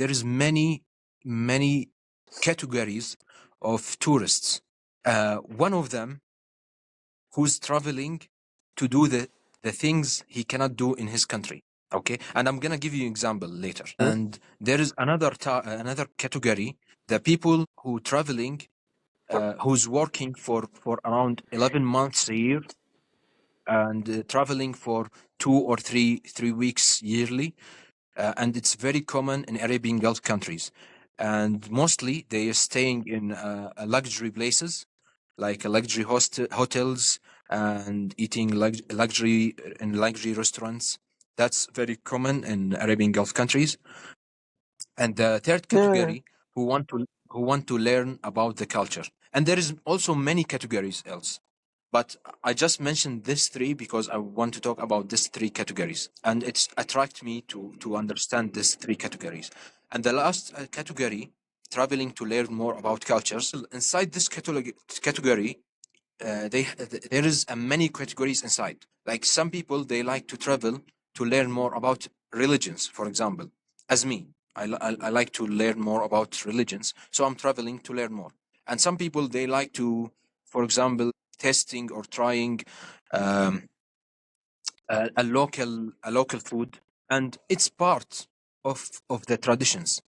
there is many categories of tourists. One of them who's traveling to do the things he cannot do in his country. Okay, and I'm gonna give you an example later. And there is another category, the people who traveling, who's working for around 11 months a year, and traveling for 2 or 3 weeks yearly, and it's very common in Arabian Gulf countries, and mostly they are staying in luxury places like luxury hotels, and eating luxury in luxury restaurants. That's very common in Arabian Gulf countries. And the third Yeah. category, who want to learn about the culture. And there is also many categories else, but I just mentioned these three because I want to talk about these three categories, and it's attract me to understand these three categories. And the last category, traveling to learn more about cultures. Inside this category, there is many categories inside. Like some people, they like to travel to learn more about religions, for example. As me, I like to learn more about religions, so I'm traveling to learn more. And some people, they like to, for example, testing or trying um, a local food, and it's part of the traditions.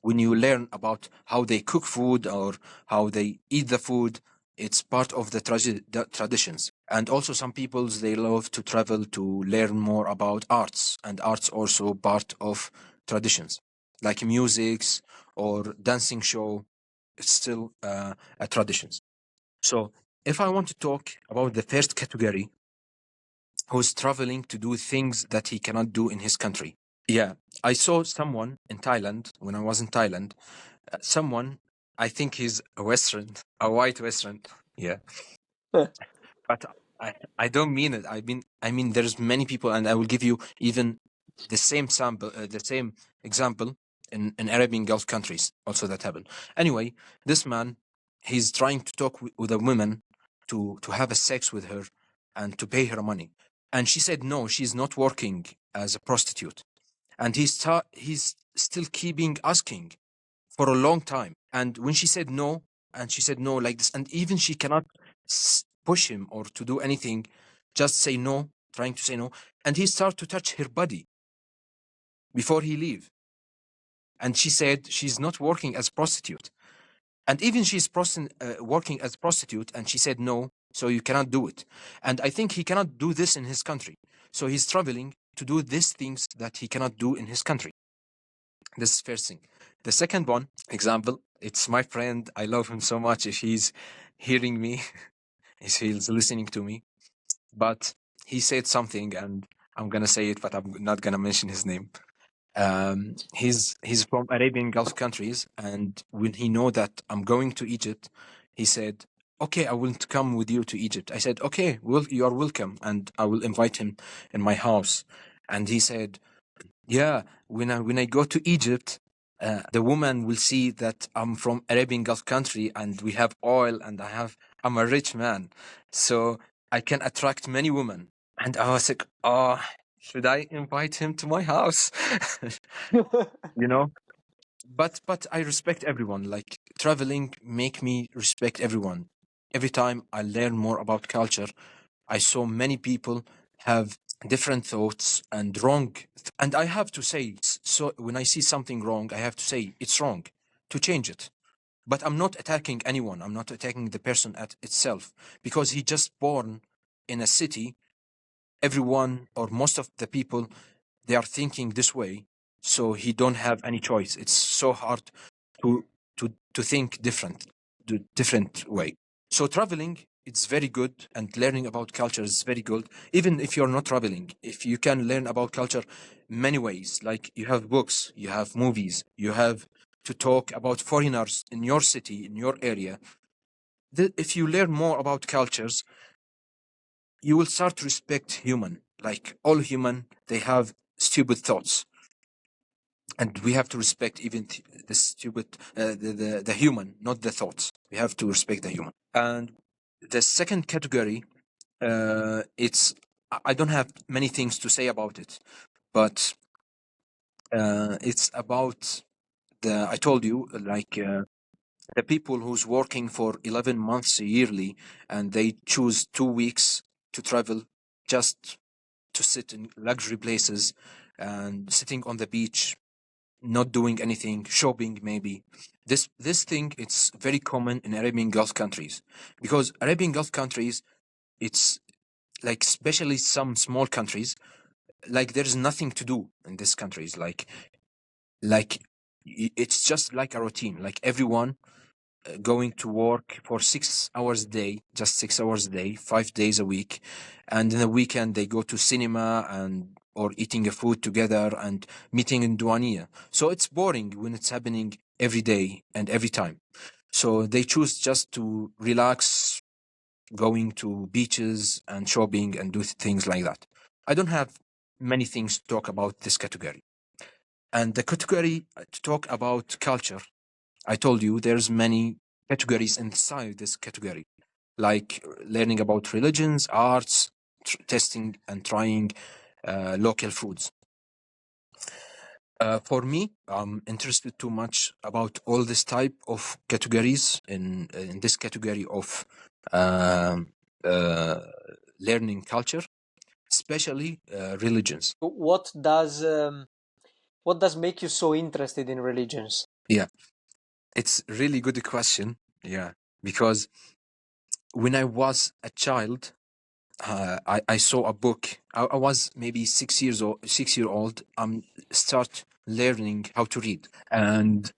When you learn about how they cook food or how they eat the food, it's part of the traditions. And also some peoples, they love to travel to learn more about arts, and arts also part of traditions, like musics or dancing show. It's still a traditions. So if I want to talk about the first category, who's traveling to do things that he cannot do in his country. Yeah, I saw someone in Thailand when I was in Thailand. Someone, I think he's a Western, a white Western. Yeah, but I don't mean it. I mean there's many people, and I will give you even the same example in Arabian Gulf countries also that happen. Anyway, this man, he's trying to talk with a woman to have a sex with her and to pay her money, and she said no, she's not working as a prostitute, and he's still keeping asking for a long time. And when she said no, and she said no like this, and even she cannot push him or to do anything, just say no, trying to say no, and he started to touch her body before he leave. And she said she's not working as prostitute, and even she's working as prostitute, and she said no, so you cannot do it. And I think he cannot do this in his country, so he's traveling to do these things that he cannot do in his country. This is first thing. The second one example, it's my friend. I love him so much. If he's hearing me, if he's listening to me, but he said something, and I'm gonna say it, but I'm not gonna mention his name. He's from Arabian Gulf countries, and when he know that I'm going to Egypt, he said, "Okay, I will come with you to Egypt." I said, "Okay, well, you are welcome," and I will invite him in my house. And he said, yeah, when I go to Egypt, the woman will see that I'm from Arabian Gulf country, and we have oil, and I'm a rich man, so I can attract many women. And I was like, oh, should I invite him to my house? you know. But I respect everyone. Like traveling make me respect everyone. Every time I learn more about culture, I saw many people have different thoughts and wrong. And I have to say, so when I see something wrong, I have to say it's wrong to change it. But I'm not attacking anyone. I'm not attacking the person at itself, because he just born in a city. Everyone or most of the people, they are thinking this way, so he don't have any choice. It's so hard to to think different way. So traveling, it's very good, and learning about culture is very good. Even if you're not traveling, if you can learn about culture many ways, like you have books, you have movies, you have to talk about foreigners in your city, in your area. If you learn more about cultures, you will start to respect human. Like all human, they have stupid thoughts, and we have to respect even the stupid, the human, not the thoughts. We have to respect the human. And the second category, it's I don't have many things to say about it, but it's about I told you, like the people who's working for 11 months yearly, and they choose 2 weeks to travel just to sit in luxury places and sitting on the beach, not doing anything, shopping maybe. This thing, it's very common in Arabian Gulf countries, because Arabian Gulf countries, it's like, especially some small countries, like there's nothing to do in these countries. Like it's just like a routine. Like everyone going to work for 6 hours a day, just 6 hours a day, 5 days a week, and in the weekend they go to cinema and or eating a food together and meeting in Duania. So it's boring when it's happening every day and every time. So they choose just to relax, going to beaches and shopping and do things like that. I don't have many things to talk about this category. And the category to talk about culture, I told you there's many categories inside this category, like learning about religions, arts, testing and trying local foods. For me, I'm interested too much about all this type of categories in this category of um, uh, learning culture, especially religions. What does make you so interested in religions? Yeah, it's really good question. Yeah, because when I was a child, I saw a book. I was maybe 6 years old. 6 year old. Start learning how to read, and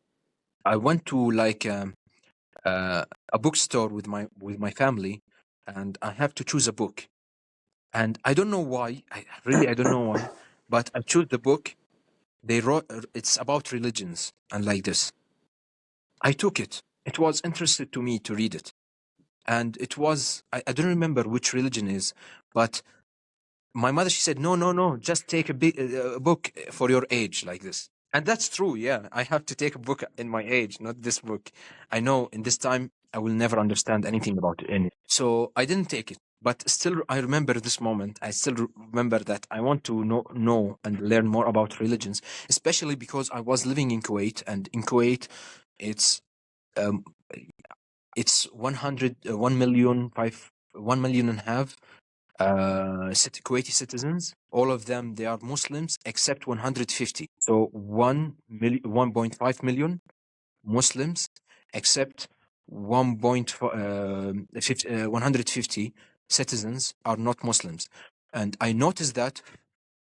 I went to like a bookstore with my family, and I have to choose a book. And I don't know why. I don't know why, but I choose the book. They wrote it's about religions and like this. I took it. It was interested to me to read it, and it was I don't remember which religion is, but my mother, she said, no, no, no, just take a book for your age, like this. And that's true. Yeah, I have to take a book in my age, not this book. I know in this time I will never understand anything about it, so I didn't take it. But still, I remember this moment. I still remember that I want to know and learn more about religions, especially because I was living in Kuwait, and in Kuwait, it's um, it's 1 million and a half Kuwaiti citizens. All of them, they are Muslims except 150. So 1.5 million Muslims except 150 citizens are not Muslims. And I noticed that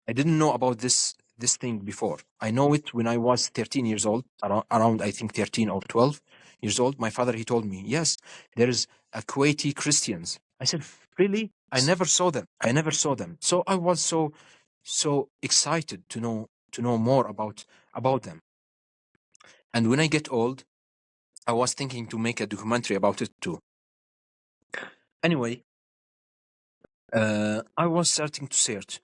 I didn't know about this thing before. I know it when I was 13 years old, around I think 13 or 12 years old. My father, he told me, yes, there is a Kuwaiti Christians. I said, really? I never saw them. I never saw them. So I was so excited to know more about them. And when I get old, I was thinking to make a documentary about it too. Anyway, I was starting to search.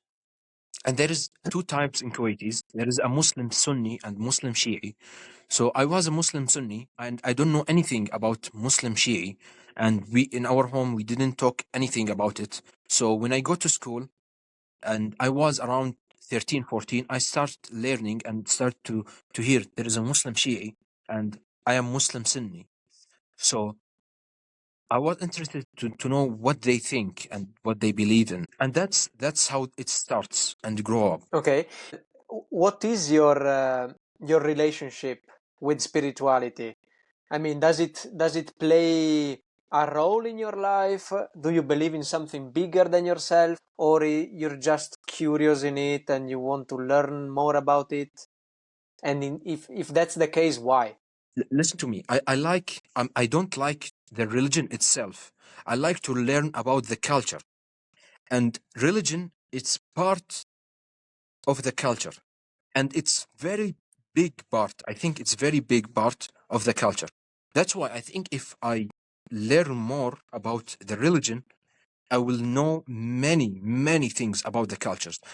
And there is two types in Kuwaitis. There is a Muslim Sunni and Muslim Shi'i. So I was a Muslim Sunni, and I don't know anything about Muslim Shi'i. And we in our home we didn't talk anything about it. So when I go to school, and I was around 13, 14, I start learning and start to hear there is a Muslim Shi'i and I am Muslim Sunni. So I was interested to know what they think and what they believe in. And that's how it starts and grow up. Okay. What is your relationship with spirituality? I mean, does it play a role in your life? Do you believe in something bigger than yourself, or you're just curious in it and you want to learn more about it? And if that's the case, why? Listen to me. I don't like the religion itself. I like to learn about the culture. And religion, it's part of the culture. And it's very big part. I think it's very big part of the culture. That's why I think if I learn more about the religion, I will know many, many things about the cultures.